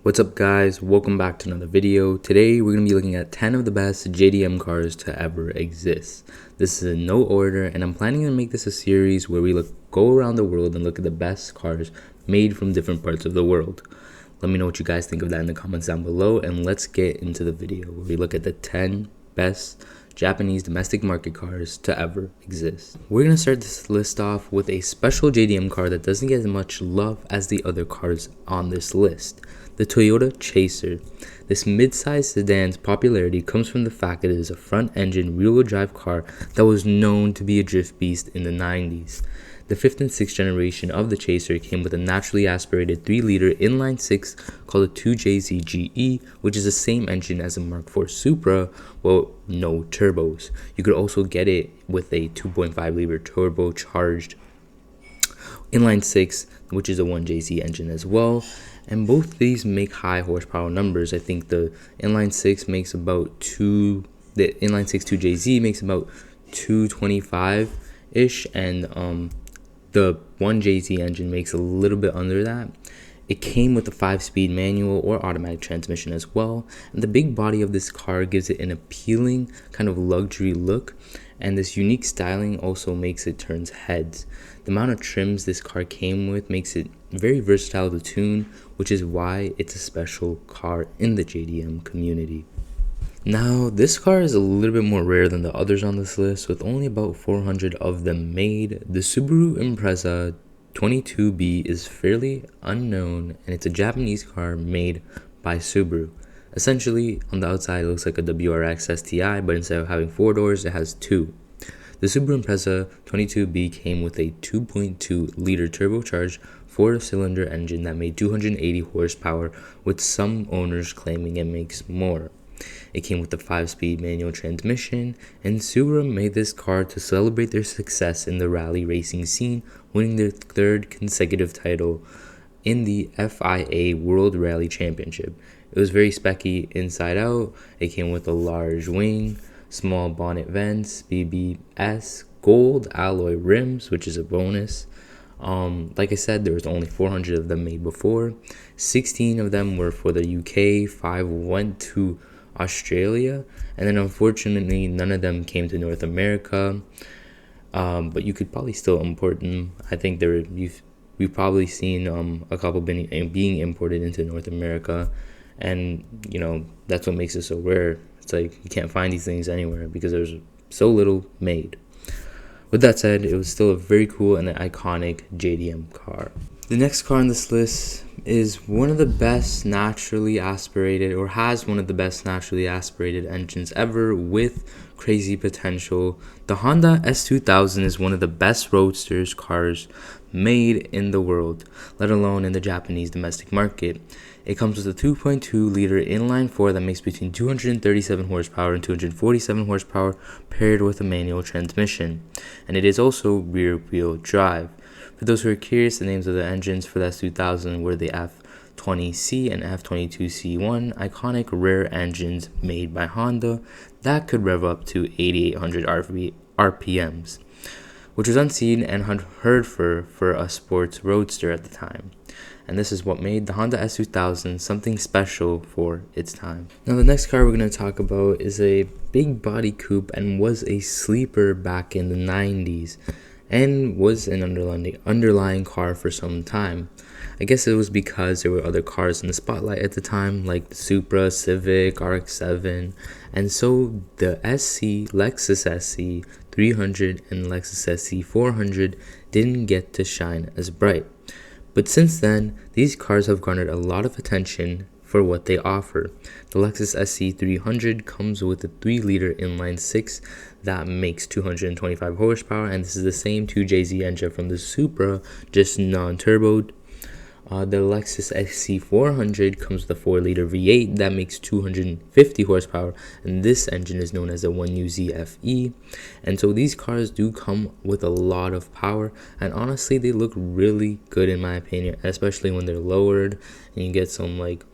What's up guys, welcome back to another video. Today we're going to be looking at 10 of the best JDM cars to ever exist. This is in no order and I'm planning to make this a series where we go around the world and look at the best cars made from different parts of the world. Let me know what you guys think of that in the comments down below, and let's get into the video where we look at the 10 best Japanese domestic market cars to ever exist. We're going to start this list off with a special JDM car that doesn't get as much love as the other cars on this list. The Toyota Chaser. This mid-sized sedan's popularity comes from the fact that it is a front-engine, rear-wheel drive car that was known to be a drift beast in the 90s. The 5th and 6th generation of the Chaser came with a naturally aspirated 3-liter inline-6 called a 2JZGE, which is the same engine as a Mark IV Supra, well, no turbos. You could also get it with a 2.5-liter turbocharged inline-6, which is a 1JZ engine as well. And both of these make high horsepower numbers. I think the inline-6 makes about the inline-6 2JZ makes about 225-ish, and the 1JZ engine makes a little bit under that. It came with a 5-speed manual or automatic transmission as well, and the big body of this car gives it an appealing kind of luxury look, and this unique styling also makes it turn heads. The amount of trims this car came with makes it very versatile to tune, which is why it's a special car in the JDM community. Now, this car is a little bit more rare than the others on this list, with only about 400 of them made. The Subaru Impreza 22B is fairly unknown, and it's a Japanese car made by Subaru. Essentially, on the outside it looks like a WRX STI, but instead of having 4 doors, it has 2. The Subaru Impreza 22B came with a 2.2-liter turbocharged 4-cylinder engine that made 280 horsepower, with some owners claiming it makes more. It came with a 5-speed manual transmission, and Subaru made this car to celebrate their success in the rally racing scene, winning their 3rd consecutive title in the FIA World Rally Championship. It was very specky inside out. It came with a large wing, small bonnet vents, BBS, gold alloy rims, which is a bonus. Like I said, there was only 400 of them made before. 16 of them were for the UK, 5 went to Australia, and then unfortunately none of them came to North America. But you could probably still import them. I think we've probably seen a couple being imported into North America, and you know that's what makes it so rare. It's like you can't find these things anywhere because there's so little made. With that said, it was still a very cool and an iconic JDM car. The next car on this list is one of the best naturally aspirated, or has one of the best naturally aspirated engines ever with crazy potential. The Honda S2000 is one of the best roadsters cars made in the world, let alone in the Japanese domestic market. It comes with a 2.2-liter inline-4 that makes between 237 horsepower and 247 horsepower, paired with a manual transmission, and it is also rear-wheel drive. For those who are curious, the names of the engines for the S2000 were the F20C and F22C1, iconic rare engines made by Honda that could rev up to 8,800 RPMs, which was unseen and unheard for a sports roadster at the time. And this is what made the Honda S2000 something special for its time. Now the next car we're going to talk about is a big body coupe and was a sleeper back in the 90s. And was an underlying car for some time. I guess it was because there were other cars in the spotlight at the time, like the Supra, Civic, RX7, and so the Lexus SC300 and Lexus SC400 didn't get to shine as bright. But since then, these cars have garnered a lot of attention for what they offer. The Lexus SC300 comes with a 3-liter inline-6 that makes 225 horsepower, and this is the same 2JZ engine from the Supra, just non-turboed. The Lexus SC400 comes with a 4-liter V8 that makes 250 horsepower, and this engine is known as a 1UZ-FE. And so these cars do come with a lot of power, and honestly they look really good in my opinion, especially when they're lowered and you get some like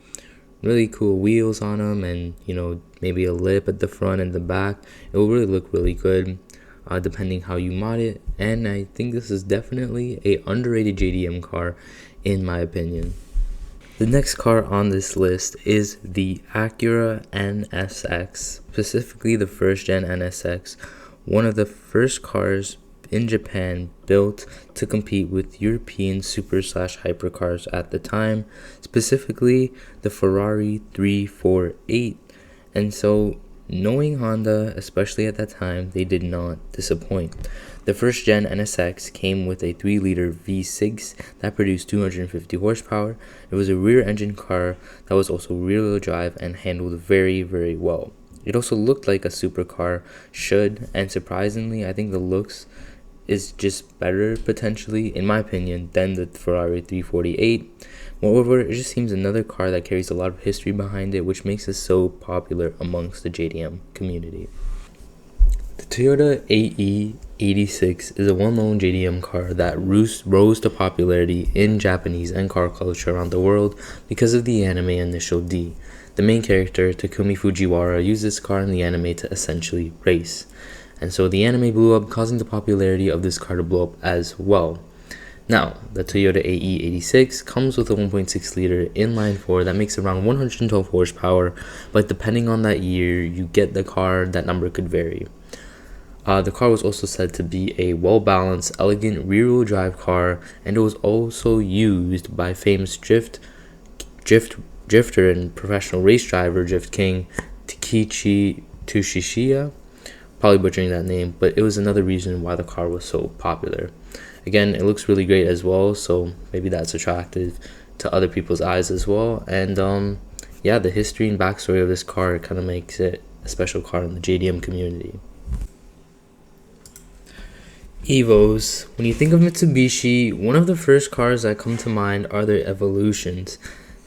really cool wheels on them, and you know, maybe a lip at the front and the back. It will really look really good depending how you mod it, and I think this is definitely a underrated JDM car in my opinion. The next car on this list is the Acura NSX, specifically the first gen NSX, one of the first cars in Japan built to compete with European super/hypercars at the time, specifically the Ferrari 348. And so, knowing Honda, especially at that time, they did not disappoint. The first gen NSX came with a 3-liter V6 that produced 250 horsepower. It was a rear engine car that was also rear-wheel drive and handled very, very well. It also looked like a supercar should, and surprisingly, I think the looks is just better, potentially, in my opinion, than the Ferrari 348. Moreover, it just seems another car that carries a lot of history behind it, which makes it so popular amongst the JDM community. The Toyota AE86 is a well-known JDM car that rose to popularity in Japanese and car culture around the world because of the anime Initial D. The main character, Takumi Fujiwara, used this car in the anime to essentially race. And so the anime blew up, causing the popularity of this car to blow up as well. Now, the Toyota AE86 comes with a 1.6-liter inline-4 that makes around 112 horsepower, but depending on that year you get the car, that number could vary. The car was also said to be a well-balanced, elegant rear-wheel drive car, and it was also used by famous drifter and professional race driver, Drift King Takeshi Tsushishiya. Probably butchering that name, but it was another reason why the car was so popular. Again, it looks really great as well, so maybe that's attractive to other people's eyes as well. And yeah, the history and backstory of this car kind of makes it a special car in the JDM community. Evos. When you think of Mitsubishi, one of the first cars that come to mind are their Evolutions.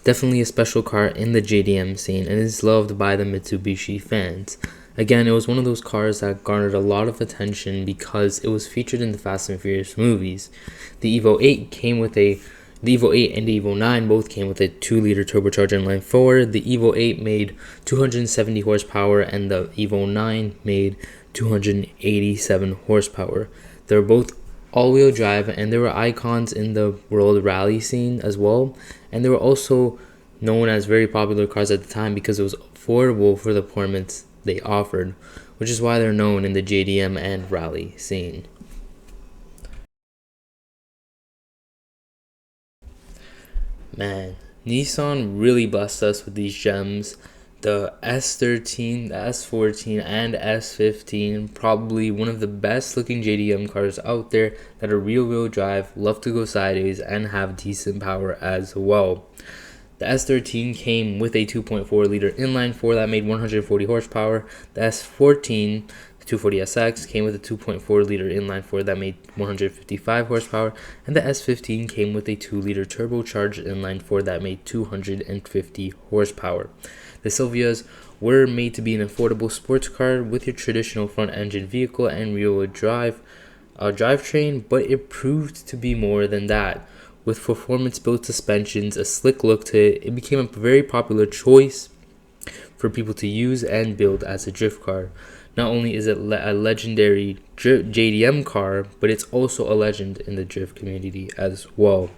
Definitely a special car in the JDM scene and is loved by the Mitsubishi fans. Again, it was one of those cars that garnered a lot of attention because it was featured in the Fast and Furious movies. The Evo 8 and the Evo 9 both came with a 2-liter turbocharged inline-4. The Evo 8 made 270 horsepower and the Evo 9 made 287 horsepower. They were both all-wheel drive, and they were icons in the world rally scene as well. And they were also known as very popular cars at the time because it was affordable for the performance they offered, which is why they're known in the JDM and rally scene. Man, Nissan really blessed us with these gems. The S13, the S14, and S15, probably one of the best looking JDM cars out there that are rear-wheel drive, love to go sideways, and have decent power as well. The S13 came with a 2.4-liter inline-4 that made 140 horsepower. The S14, the 240SX, came with a 2.4-liter inline-4 that made 155 horsepower. And the S15 came with a 2-liter turbocharged inline-4 that made 250 horsepower. The Slivias were made to be an affordable sports car with your traditional front-engine vehicle and rear-wheel drivetrain, but it proved to be more than that. With performance-built suspensions, a slick look to it, it became a very popular choice for people to use and build as a drift car. Not only is it a legendary JDM car, but it's also a legend in the drift community as well.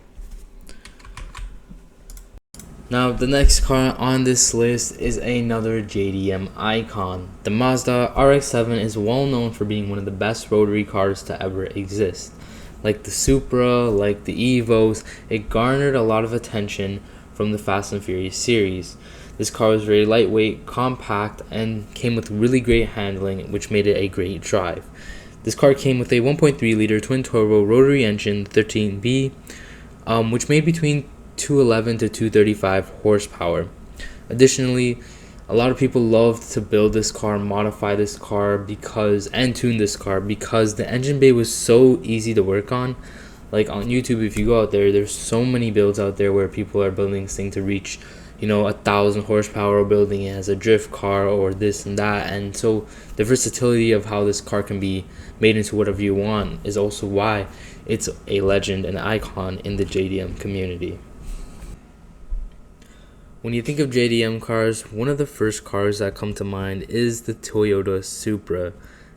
Now, the next car on this list is another JDM icon. The Mazda RX7 is well known for being one of the best rotary cars to ever exist. Like the Supra, like the Evos, it garnered a lot of attention from the Fast and Furious series. This car was very lightweight, compact, and came with really great handling, which made it a great drive. This car came with a 1.3-liter twin-turbo rotary engine, 13B, which made between 211 to 235 horsepower. Additionally, a lot of people loved to build this car, modify this car and tune this car because the engine bay was so easy to work on. Like on YouTube, if you go out there, there's so many builds out there where people are building this thing to reach, 1,000 horsepower, or building it as a drift car or this and that. And so the versatility of how this car can be made into whatever you want is also why it's a legend and icon in the JDM community. When you think of JDM cars, one of the first cars that come to mind is the Toyota Supra.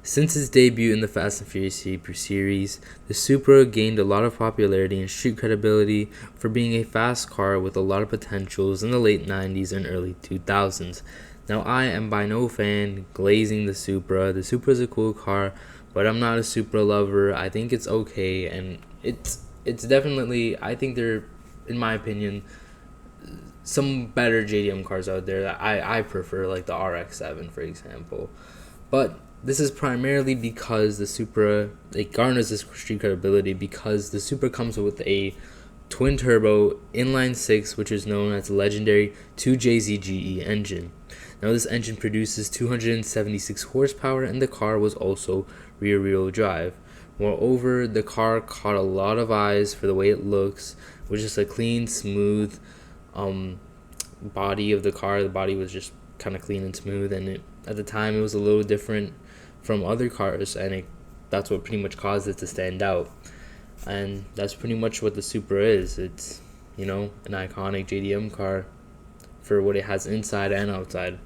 Since its debut in the Fast and Furious series, the Supra gained a lot of popularity and street credibility for being a fast car with a lot of potentials in the late 90s and early 2000s. Now, I am by no fan glazing the Supra. The Supra is a cool car, but I'm not a Supra lover. I think it's okay, and it's definitely, I think they're, in my opinion, some better JDM cars out there that I prefer, like the RX7, for example. But this is primarily because the Supra, it garners this street credibility because the Supra comes with a twin-turbo inline-six, which is known as the legendary 2JZGE engine. Now, this engine produces 276 horsepower, and the car was also rear-wheel drive. Moreover, the car caught a lot of eyes for the way it looks, which is a clean, smooth body of the car. The body was just kind of clean and smooth, and at the time it was a little different from other cars, and that's what pretty much caused it to stand out. And that's pretty much what the Supra is. It's, you know, an iconic JDM car for what it has inside and outside.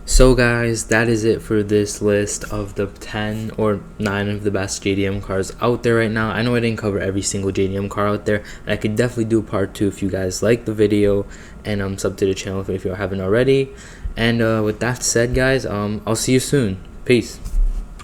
So guys, that is it for this list of the 10 or 9 of the best JDM cars out there right now. I know I didn't cover every single JDM car out there, and I could definitely do a part 2 if you guys like the video, and sub to the channel if you haven't already. And with that said, guys, I'll see you soon. Peace.